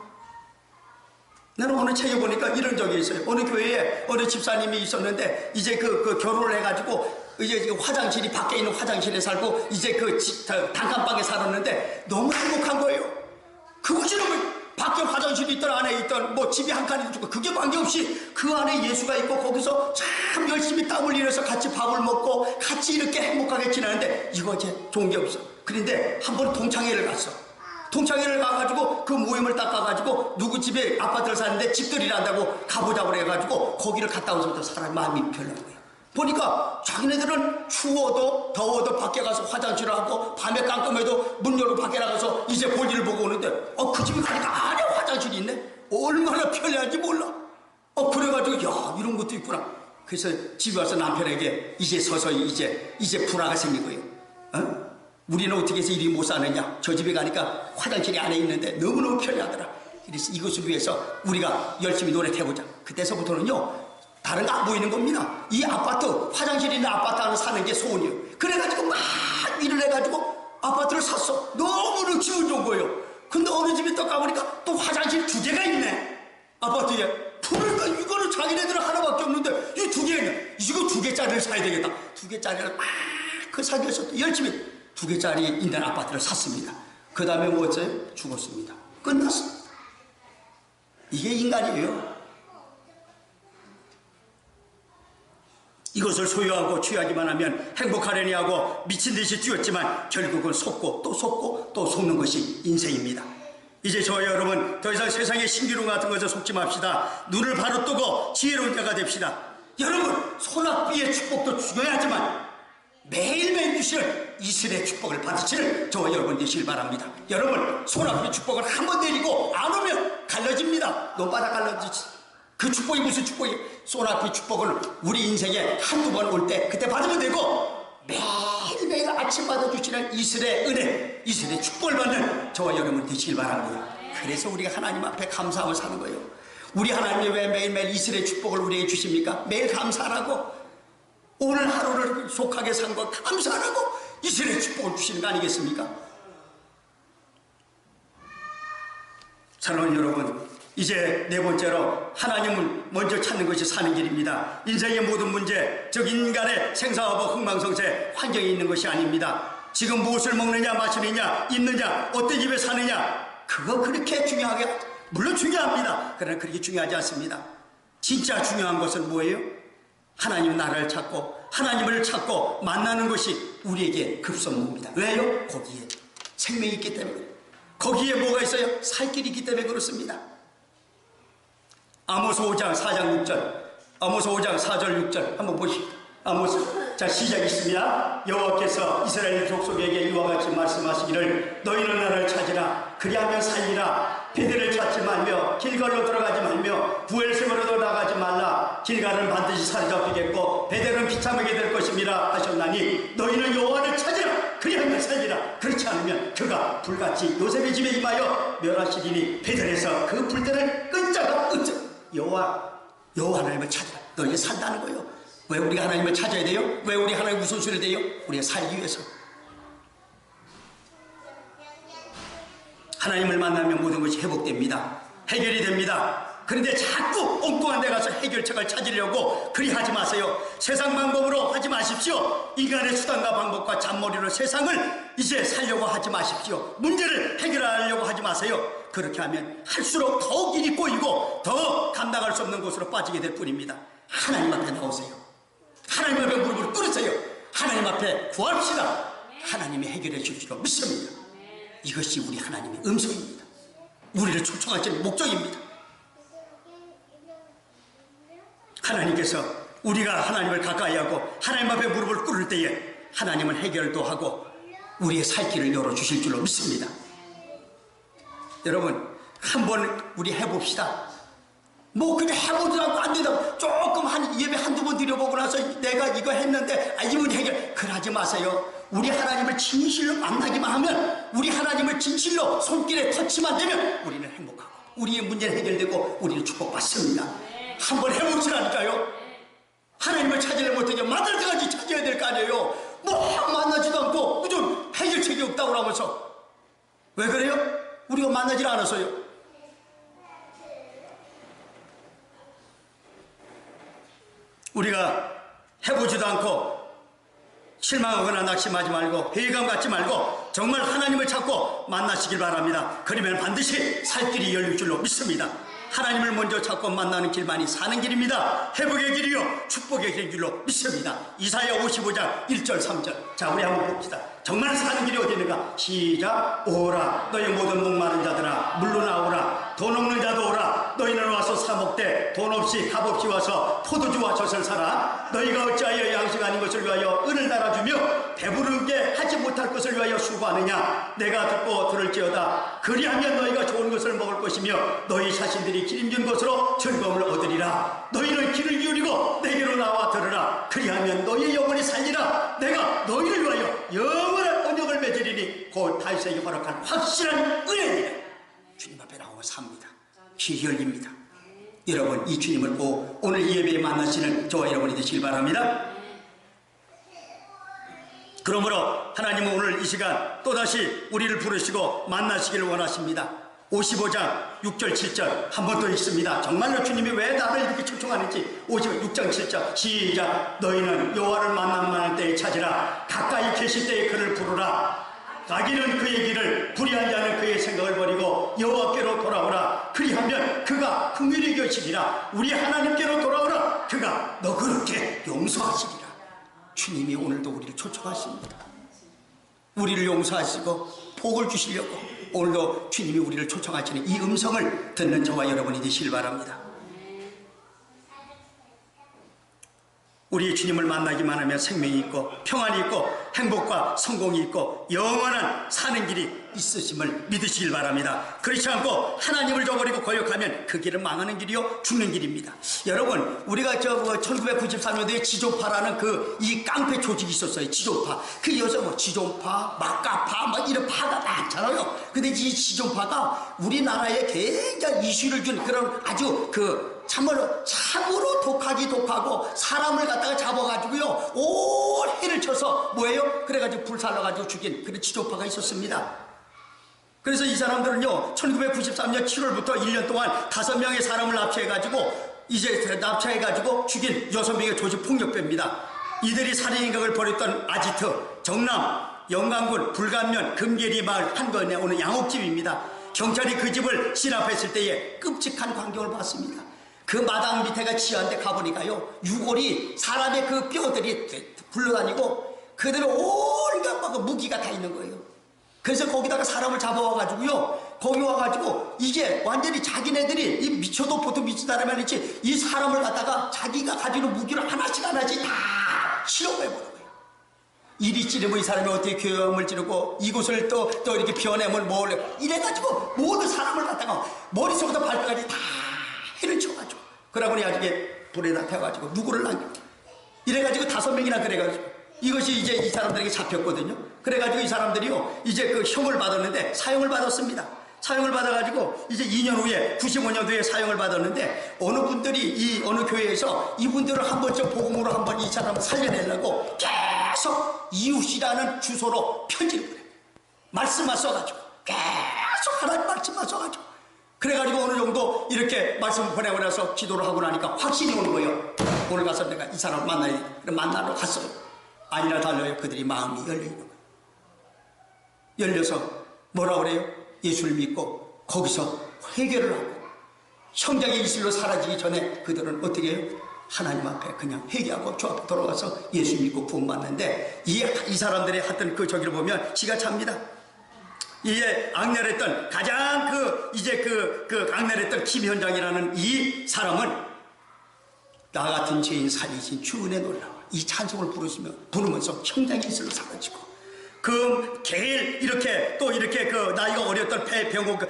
나는 오늘 책에 보니까 이런 적이 있어요. 어느 교회에 어느 집사님이 있었는데 이제 그 결혼을 해가지고 이제 화장실이 밖에 있는 화장실에 살고 이제 단칸방에 살았는데 너무 행복한 거예요. 그것이는 밖에 화장실이 있던 안에 있던 뭐 집이 한 칸이 있고 그게 관계없이 그 안에 예수가 있고 거기서 참 열심히 땀을 흘려서 같이 밥을 먹고 같이 이렇게 행복하게 지내는데 이거 이제 좋은 게 없어. 그런데 한 번 동창회를 갔어. 동창회를 가가지고 그 모임을 닦아가지고 누구 집에 아파트를 사는데 집들이란다고 가보자고 그래가지고 거기를 갔다 오면서 사람 마음이 별로인 거예요. 보니까 자기네들은 추워도 더워도 밖에 가서 화장실을 하고 밤에 깜깜해도 문 열고 밖에 나가서 이제 볼일을 보고 오는데 그 집에 가니까 안에 화장실이 있네. 얼마나 편리한지 몰라. 그래가지고 야, 이런 것도 있구나. 그래서 집에 와서 남편에게 이제 서서히 이제 불화가 생긴 거예요. 우리는 어떻게 해서 이리 못 사느냐. 저 집에 가니까 화장실이 안에 있는데 너무너무 편리하더라. 그래서 이것을 위해서 우리가 열심히 노력해보자. 그때서부터는요, 다른 거 안 보이는 겁니다. 이 아파트, 화장실이 있는 아파트 안에 사는 게 소원이에요. 그래가지고 막 일을 해가지고 아파트를 샀어. 너무너무 기분 좋은 거예요. 근데 어느 집에 또 가보니까 또 화장실 2개가 있네. 아파트에. 그러니까 이거는 자기네들은 하나밖에 없는데 이 2개가 있네. 이거 2개짜리를 사야 되겠다. 2개짜리를 막 사기 위해서 열심히 2개짜리 있는 아파트를 샀습니다. 그 다음에 뭐 어째요? 죽었습니다. 끝났습니다. 이게 인간이에요. 이것을 소유하고 취하기만 하면 행복하려니 하고 미친 듯이 뛰었지만 결국은 속고 또 속고 또 속는 것이 인생입니다. 이제 저와 여러분 더 이상 세상의 신기루 같은 것에 속지 맙시다. 눈을 바로 뜨고 지혜로운 자가 됩시다. 여러분, 소낙비의 축복도 중요하지만 매일매일 주시는 이슬의 축복을 받으시는 저와 여러분 되시길 바랍니다. 여러분 손아귀 축복을 한 번 내리고 안 오면 갈라집니다. 노바닥 갈라지지. 그 축복이 무슨 축복이에요? 손아귀 축복을 우리 인생에 한두 번 올 때 그때 받으면 되고, 매일매일 아침 받아주시는 이슬의 은혜, 이슬의 축복을 받는 저와 여러분 되시길 바랍니다. 그래서 우리가 하나님 앞에 감사하며 사는 거예요. 우리 하나님이 왜 매일매일 이슬의 축복을 우리에게 주십니까? 매일 감사하라고. 오늘 하루를 속하게 산 것 감사하라고 이슬의 축복을 주시는 거 아니겠습니까? 사랑하는 여러분, 이제 네 번째로 하나님을 먼저 찾는 것이 사는 길입니다. 인생의 모든 문제, 즉 인간의 생사화복 흥망성쇠 환경에 있는 것이 아닙니다. 지금 무엇을 먹느냐 마시느냐 입느냐 어떤 집에 사느냐, 그거 그렇게 중요하게, 물론 중요합니다. 그러나 그렇게 중요하지 않습니다. 진짜 중요한 것은 뭐예요? 하나님 나라를 찾고 하나님을 찾고 만나는 것이 우리에게 급선무입니다. 왜요? 거기에 생명이 있기 때문에. 거기에 뭐가 있어요? 살 길이 있기 때문에 그렇습니다. 아모스 5장 4장 6절, 아모스 5장 4절 6절 한번 보시죠. 아모스, 자 시작했습니다. 여호와께서 이스라엘 족속에게 이와 같이 말씀하시기를 너희는 나를 찾으라. 그리하면 살리라. 베델을 찾지 말며 길갈로 들어가지 말며 부엘세바로도 나가지 말라. 길갈은 반드시 사로잡히겠고 베델은 비참하게 될 것임이라 하셨나니 너희는 여호와를 찾으라. 그리하면 살리라. 그렇지 않으면 그가 불같이 요셉의 집에 임하여 멸하시리니 베델에서 그 불들을 끈 자가 없죠. 여호와 하나님을 찾으라. 너희 산다는 거예요. 왜 우리가 하나님을 찾아야 돼요? 왜 우리 하나님 우선순위를 돼요? 우리가 살기 위해서. 하나님을 만나면 모든 것이 회복됩니다. 해결이 됩니다. 그런데 자꾸 엉뚱한 데 가서 해결책을 찾으려고 그리 하지 마세요. 세상 방법으로 하지 마십시오. 인간의 수단과 방법과 잔머리로 세상을 이제 살려고 하지 마십시오. 문제를 해결하려고 하지 마세요. 그렇게 하면 할수록 더욱 일이 꼬이고 더 감당할 수 없는 곳으로 빠지게 될 뿐입니다. 하나님 앞에 나오세요. 하나님 앞에 무릎을 꿇으세요. 하나님 앞에 구합시다. 하나님이 해결해 주시기로 믿습니다. 이것이 우리 하나님의 음성입니다. 우리를 초청하시는 목적입니다. 하나님께서 우리가 하나님을 가까이 하고 하나님 앞에 무릎을 꿇을 때에 하나님은 해결도 하고 우리의 살 길을 열어주실 줄로 믿습니다. 여러분 한번 우리 해봅시다. 뭐 그냥 해보지도 않고 안 된다고 조금 한 예배 한두 번 드려보고 나서 내가 이거 했는데 이 문제 해결, 그러지 마세요. 우리 하나님을 진실로 만나기만 하면, 우리 하나님을 진실로 손길에 터치만 되면 우리는 행복하고 우리의 문제는 해결되고 우리는 축복받습니다. 한번 해보시라니까요. 하나님을 찾으려면 어떻게 만날 때까지 찾아야 될 거 아니에요. 뭐 만나지도 않고 무슨 해결책이 없다고 하면서. 왜 그래요? 우리가 만나질 않았어요. 우리가 해보지도 않고 실망하거나 낙심하지 말고 회의감 갖지 말고 정말 하나님을 찾고 만나시길 바랍니다. 그러면 반드시 살 길이 열릴 줄로 믿습니다. 하나님을 먼저 찾고 만나는 길만이 사는 길입니다. 회복의 길이요 축복의 길인 줄로 믿습니다. 이사야 55장 1절 3절. 자, 우리 한번 봅시다. 정말 사는 길이 어디 있는가? 시작. 오라 너희 모든 목마른 자들아 물로 나오라. 돈 없는 자도 오라. 너희는 와서 사 먹되 돈 없이 값없이 와서 포도주와 젖을 사라. 너희가 어찌하여 양식 아닌 것을 위하여 은을 달아주며 배부르게 하지 못할 것을 위하여 수고하느냐. 내가 듣고 들을지어다. 그리하면 너희가 좋은 것을 먹을 것이며 너희 자신들이 기름진 것으로 즐거움을 얻으리라. 너희는 귀를 기울이고 내게로 나와 들으라. 그리하면 너희의 영혼이 살리라. 내가 너희를 위하여 영원한 언약을 맺으리니 곧 다윗에게 허락한 확실한 은혜니라. 주님 앞에 나오면 삽니다. 길이 열립니다. 여러분 이 주님을 꼭 오늘 이 예배에 만나시는 저와 여러분이 되시길 바랍니다. 그러므로 하나님은 오늘 이 시간 또다시 우리를 부르시고 만나시기를 원하십니다. 55장 6절 7절 한 번 더 있습니다. 정말로 주님이 왜 나를 이렇게 초청하는지. 56장 7절 시작. 너희는 여호와를 만날 때에 찾으라. 가까이 계실 때에 그를 부르라. 악인은 그의 길을 불의한 자는 그의 생각을 버리고 여호와께로 돌아오라. 그리하면 그가 긍휼히 여기시리라. 우리 하나님께로 돌아오라. 그가 너그럽게 용서하시리라. 주님이 오늘도 우리를 초청하십니다. 우리를 용서하시고 복을 주시려고 오늘도 주님이 우리를 초청하시는 이 음성을 듣는 저와 여러분이 되시길 바랍니다. 우리 주님을 만나기만 하면 생명이 있고 평안이 있고 행복과 성공이 있고 영원한 사는 길이 있으심을 믿으시길 바랍니다. 그렇지 않고 하나님을 저버리고 거역하면 그 길은 망하는 길이요 죽는 길입니다. 여러분, 우리가 1993년도에 지존파라는 이 깡패 조직이 있었어요. 지존파. 그 여자 지존파, 막가파 막 이런 파가 많잖아요. 근데 이 지존파가 우리나라에 굉장히 이슈를 준 그런 아주 참으로 독하고 사람을 갖다가 잡아가지고요 온 해를 쳐서 뭐예요? 그래가지고 불살라가지고 죽인 그런 지존파가 있었습니다. 그래서 이 사람들은요 1993년 7월부터 1년 동안 5명의 사람을 납치해가지고 죽인 6명의 조직폭력배입니다. 이들이 살인행각을 벌였던 아지트, 정남, 영광군, 불간면, 금계리 마을 한건에 오는 양옥집입니다. 경찰이 그 집을 진압했을 때에 끔찍한 광경을 봤습니다. 그 마당 밑에가 지하인데 가보니까요 유골이 사람의 그 뼈들이 굴러다니고 그대로 온갖 무기가 다 있는 거예요. 그래서 거기다가 사람을 잡아와가지고요 거기 와가지고 이게 완전히 자기네들이 미쳐도 보통 미치다란 말이지 이 사람을 갖다가 자기가 가지고 무기를 하나씩 다 실험해보는 거예요. 이리 찌르면 이 사람이 어떻게 교염을 찌르고 이곳을 또 이렇게 비워내면 뭘 이래가지고 모든 사람을 갖다가 머릿속부터 발끝까지 다 해를 쳐가지고 그러고 나중에 불에다 태워가지고 누구를 남겨 이래가지고 5명이나 그래가지고 이것이 이제 이 사람들에게 잡혔거든요. 그래가지고 이 사람들이요 이제 그 형을 받았는데 사형을 받았습니다. 사형을 받아가지고 이제 2년 후에 95년도에 사형을 받았는데 어느 분들이 어느 교회에서 이분들을 한 번쯤 복음으로 한번 이 사람을 살려내려고 계속 이웃이라는 주소로 편지를 보내요. 말씀만 써가지고 계속 하나님 말씀만 써가지고 그래가지고 어느 정도 이렇게 말씀을 보내고 나서 기도를 하고 나니까 확신이 오는 거예요. 오늘 가서 내가 이 사람을 만나야 돼. 만나러 갔어요. 아니나 달라요. 그들이 마음이 열려있는 거예요. 열려서 뭐라 그래요? 예수를 믿고 거기서 회개를 하고 형장의 이슬로 사라지기 전에 그들은 어떻게 해요? 하나님 앞에 그냥 회개하고 주 앞에 돌아가서 예수 믿고 구원받는데 이 사람들이 했던 저기를 보면 기가 찹니다. 이게 악랄했던 가장 악랄했던 김현장이라는 이 사람은 나 같은 죄인 살리신 주 은혜 놀라워 이 찬송을 부르면서 형장의 이슬로 사라지고 제일 이렇게 나이가 어렸던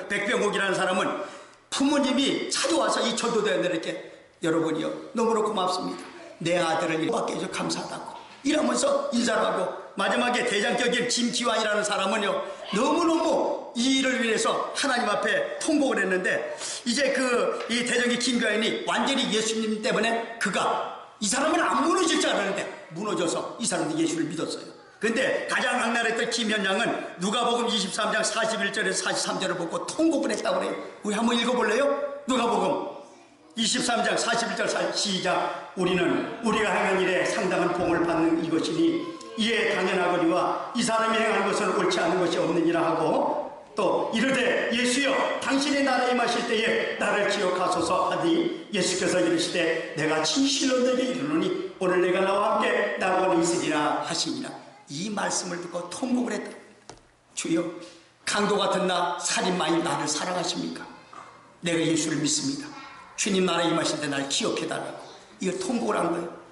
백병옥이라는 사람은 부모님이 찾아와서 이 전도대원들에게 여러분이요 너무나 고맙습니다. 내 아들을 받게 해서 감사하다고 이러면서 인사를 하고 마지막에 대장격인 김기환이라는 사람은요 너무너무 이 일을 위해서 하나님 앞에 통곡을 했는데 이제 이 대장의 김기환이 완전히 예수님 때문에 이 사람은 안 무너질 줄 알았는데 무너져서 이 사람도 예수를 믿었어요. 근데 가장 악랄했던 김현장은 누가복음 23장 41절에서 43절을 보고 통곡을 했다고 그래요. 우리 한번 읽어볼래요? 누가복음 23장 41절 시작. 우리가 행한 일에 상당한 봉을 받는 이것이니 이에 당연하거니와 이 사람이 행한 것은 옳지 않은 것이 없느니라 하고 또 이르되 예수여 당신의 나라에 임하실 때에 나를 기억하소서 하니 예수께서 이르시되 내가 진실로 내게 이르노니 오늘 내가 나와 함께 낙원에 있으리라 하시니라. 이 말씀을 듣고 통곡을 했다. 주여 강도 같은 나 살인마인 나를 사랑하십니까? 내가 예수를 믿습니다. 주님 나라에 임하실 때 날 기억해달라고 이걸 통곡을 한 거예요.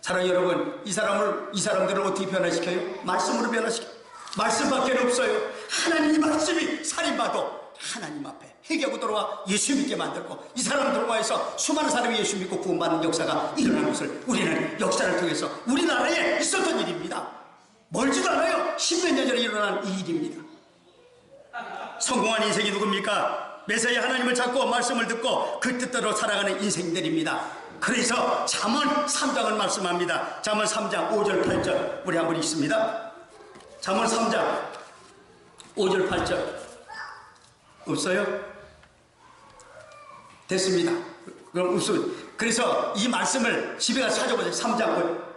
사랑하는 여러분, 이 사람들을 어떻게 변화시켜요? 말씀으로 변화시켜요. 말씀밖에 없어요. 하나님의 말씀이 살인마도 하나님 앞에 회개하고 돌아와 예수 믿게 만들고 이 사람 돌아와서 수많은 사람이 예수 믿고 구원받는 역사가 일어난 것을 우리는 역사를 통해서 우리나라에 있었던 일입니다. 멀지도 않아요. 10몇 년 전에 일어난 이 일입니다. 성공한 인생이 누굽니까? 매사에 하나님을 찾고 말씀을 듣고 그 뜻대로 살아가는 인생들입니다. 그래서 잠언 3장을 말씀합니다. 잠언 3장 5절 8절 우리 한번 읽습니다. 잠언 3장 5절 8절 없어요? 됐습니다. 그럼 그래서 이 말씀을 집에 가서 찾아보세요.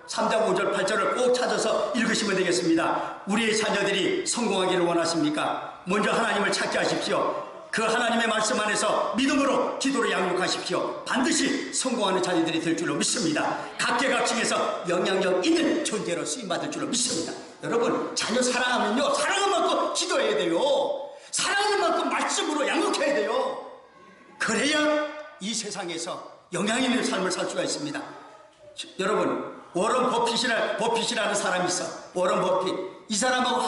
3장 5절 8절을 꼭 찾아서 읽으시면 되겠습니다. 우리의 자녀들이 성공하기를 원하십니까? 먼저 하나님을 찾게 하십시오. 그 하나님의 말씀 안에서 믿음으로 기도로 양육하십시오. 반드시 성공하는 자녀들이 될 줄로 믿습니다. 각계각층에서 영향력 있는 존재로 쓰임받을 줄로 믿습니다. 여러분, 자녀 사랑하면요, 사랑한 만큼 기도해야 돼요. 사랑하는 만큼 말씀으로 양육해야 돼요. 그래야 이 세상에서 영향 있는 삶을 살 수가 있습니다. 여러분, 워런 버핏이라는 사람이 있어. 워런 버핏. 이 사람하고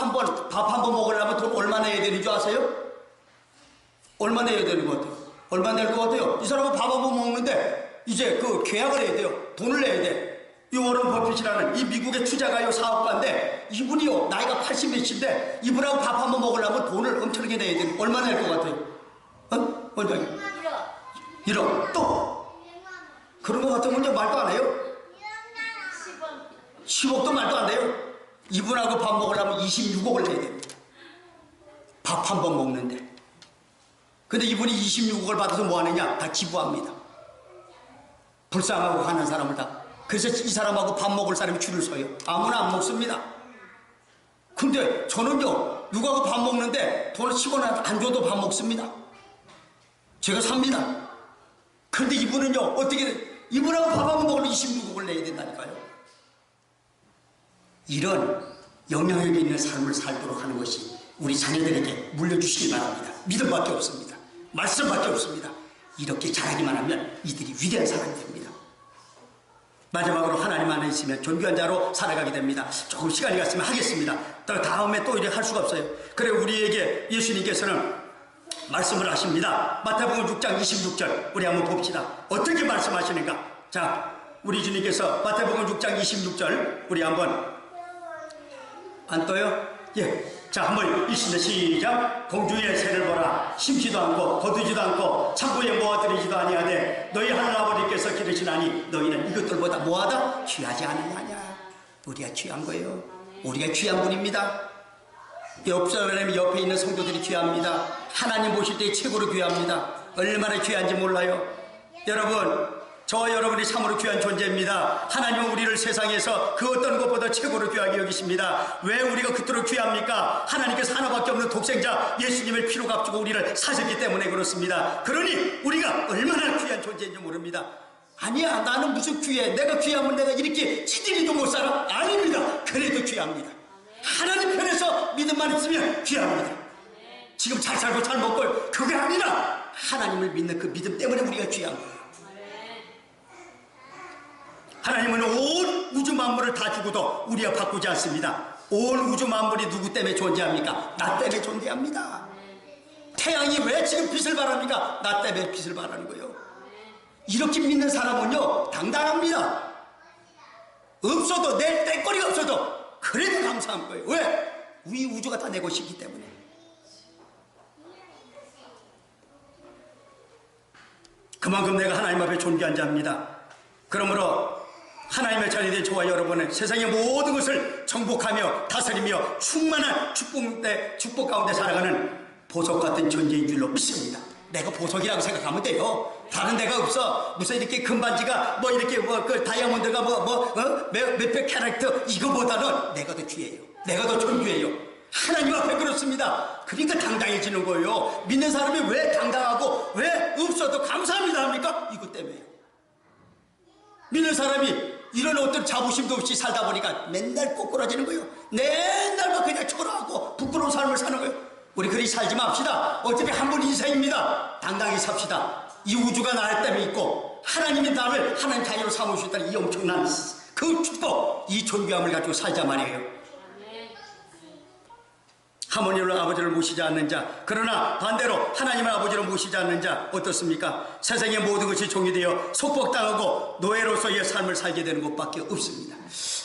밥 한 번 먹으려면 돈 얼마 내야 되는 줄 아세요? 얼마 내야 되는 것 같아요? 얼마 낼 것 같아요? 이 사람은 밥 한 번 먹는데 이제 그 계약을 해야 돼요. 돈을 내야 돼. 이 워런 버핏이라는 이 미국의 투자가요 사업가인데 이분이요 나이가 80몇인데 이분하고 밥 한 번 먹으려면 돈을 엄청나게 내야 돼요. 얼마 낼 것 같아요? 어? 얼마? 1억. 또 그런 것 같으면요 말도 안 해요. 10억도 말도 안 돼요. 이분하고 밥 먹으려면 26억을 내야 됩니다. 밥 한 번 먹는데. 근데 이분이 26억을 받아서 뭐 하느냐? 다 기부합니다. 불쌍하고 가는 사람을 다. 그래서 이 사람하고 밥 먹을 사람이 줄을 서요. 아무나 안 먹습니다. 근데 저는요 누구하고 밥 먹는데 돈을 10원 안 줘도 밥 먹습니다. 제가 삽니다. 근데 이분은요 어떻게 이분하고 밥 한 번 먹으면 26억을 내야 된다니까요. 이런 영향력 있는 삶을 살도록 하는 것이 우리 자녀들에게 물려주시기 바랍니다. 믿음밖에 없습니다. 말씀밖에 없습니다. 이렇게 잘하기만 하면 이들이 위대한 사람이 됩니다. 마지막으로 하나님 안에 있으면 존귀한 자로 살아가게 됩니다. 조금 시간이 갔으면 하겠습니다. 다음에 또 이렇게 할 수가 없어요. 그래 우리에게 예수님께서는 말씀을 하십니다. 마태복음 6장 26절 우리 한번 봅시다. 어떻게 말씀하시는가? 자, 우리 주님께서 마태복음 6장 26절 우리 한번 안 떠요? 예. 자, 한번 읽습니다. 시작. 공중의 새를 보라. 심지도 않고 거두지도 않고 창고에 모아들이지도 아니하되 너희 하늘 아버지께서 기르시나니 너희는 이것들보다 뭐하다? 귀하지 않느냐냐. 우리가 귀한 거예요. 우리가 귀한 분입니다. 옆에 있는 성도들이 귀합니다. 하나님 보실 때 최고로 귀합니다. 얼마나 귀한지 몰라요. 여러분, 저와 여러분이 참으로 귀한 존재입니다. 하나님은 우리를 세상에서 그 어떤 것보다 최고로 귀하게 여기십니다. 왜 우리가 그토록 귀합니까? 하나님께서 하나밖에 없는 독생자 예수님을 피로 값주고 우리를 사셨기 때문에 그렇습니다. 그러니 우리가 얼마나 귀한 존재인지 모릅니다. 아니야, 나는 무슨 귀해. 내가 귀하면 내가 이렇게 찌들이도 못 살아? 아닙니다. 그래도 귀합니다. 하나님 편에서 믿음만 있으면 귀합니다. 지금 잘 살고 잘 먹고 그게 아니라 하나님을 믿는 그 믿음 때문에 우리가 귀한 거예요. 하나님은 온 우주 만물을 다 주고도 우리가 바꾸지 않습니다. 온 우주 만물이 누구 때문에 존재합니까? 나 때문에 존재합니다. 태양이 왜 지금 빛을 발합니까? 나 때문에 빛을 발하는 거예요. 이렇게 믿는 사람은요 당당합니다. 없어도 내 떼거리가 없어도 그래도 감사한 거예요. 왜? 이 우주가 다 내 것이기 때문에. 그만큼 내가 하나님 앞에 존귀한 자입니다. 그러므로 하나님의 자녀된 저와 여러분은 세상의 모든 것을 정복하며 다스리며 충만한 축복 가운데 살아가는 보석 같은 존재인 줄로 믿습니다. 내가 보석이라고 생각하면 돼요. 다른 데가 없어. 무슨 이렇게 금반지가 뭐 이렇게 그 다이아몬드가 몇백 캐릭터 이거보다는 내가 더 귀해요. 내가 더 존귀해요. 하나님 앞에 그렇습니다. 그러니까 당당해지는 거예요. 믿는 사람이 왜 당당하고 왜 없어도 감사합니다 합니까? 이것 때문에요. 믿는 사람이 이런 어떤 자부심도 없이 살다 보니까 맨날 꼬꾸라지는 거예요. 맨날 막 그냥 초라하고 부끄러운 삶을 사는 거예요. 우리 그리 살지 맙시다. 어차피 한 번 인생입니다. 당당히 삽시다. 이 우주가 나 때문에 있고 하나님이 나를 하나님 자녀로 삼으셨다는 이 엄청난 그 축복, 이 존귀함을 가지고 살자 말이에요. 하모니로 아버지를 모시지 않는 자, 그러나 반대로 하나님을 아버지로 모시지 않는 자 어떻습니까? 세상의 모든 것이 종이되어 속복당하고 노예로서의 삶을 살게 되는 것밖에 없습니다.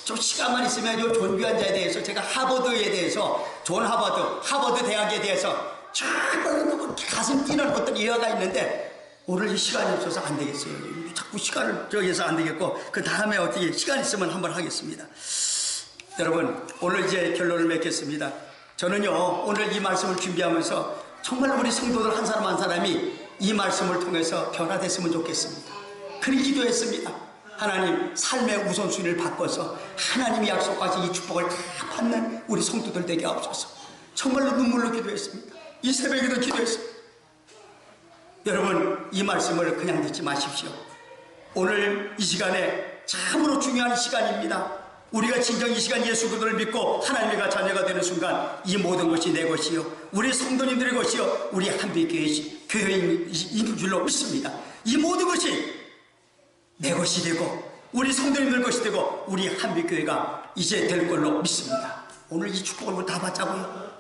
좀 시간만 있으면 이 존귀한 자에 대해서 제가 하버드에 대해서 존 하버드 대학에 대해서 정말 가슴 뛰는 어떤 예화가 있는데 오늘 이 시간이 없어서 안 되겠어요. 자꾸 시간을 저기서 안 되겠고 그 다음에 어떻게 시간 있으면 한번 하겠습니다. 여러분 오늘 이제 결론을 맺겠습니다. 저는요 오늘 이 말씀을 준비하면서 정말 우리 성도들 한 사람 한 사람이 이 말씀을 통해서 변화됐으면 좋겠습니다. 그리 기도했습니다. 하나님 삶의 우선순위를 바꿔서 하나님이 약속하신 이 축복을 다 받는 우리 성도들 되게 하옵소서. 정말로 눈물로 기도했습니다. 이 새벽에도 기도했습니다. 여러분 이 말씀을 그냥 듣지 마십시오. 오늘 이 시간에 참으로 중요한 시간입니다. 우리가 진정 이 시간 예수 그리스도를 믿고 하나님의 자녀가 되는 순간 이 모든 것이 내 것이요 우리 성도님들의 것이요 우리 한빛교회인 줄로 믿습니다. 이 모든 것이 내 것이 되고 우리 성도님들 것이 되고 우리 한빛교회가 이제 될 걸로 믿습니다. 오늘 이 축복 얼굴 다 받자고요.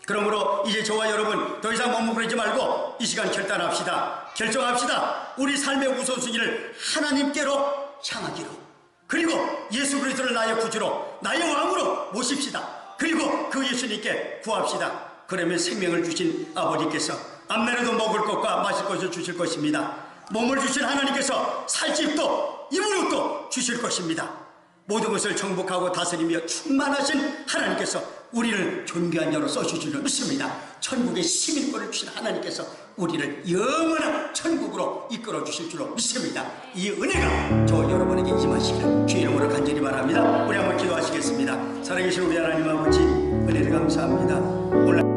그러므로 이제 저와 여러분 더 이상 머무르지 말고 이 시간 결단합시다. 결정합시다. 우리 삶의 우선순위를 하나님께로 향하기로, 그리고 예수 그리스도를 나의 구주로 나의 왕으로 모십시다. 그리고 그 예수님께 구합시다. 그러면 생명을 주신 아버지께서 앞날에도 먹을 것과 마실 것을 주실 것입니다. 몸을 주신 하나님께서 살 집도 입을 옷도 주실 것입니다. 모든 것을 정복하고 다스리며 충만하신 하나님께서 우리를 존귀한 자로 써주실 줄 믿습니다. 천국의 시민권을 주신 하나님께서 우리를 영원한 천국으로 이끌어 주실 줄로 믿습니다. 이 은혜가 저 여러분에게 임하시기를 주의 이름으로 간절히 바랍니다. 우리 한번 기도하시겠습니다. 살아계신 우리 하나님 아버지, 은혜를 감사합니다. 오늘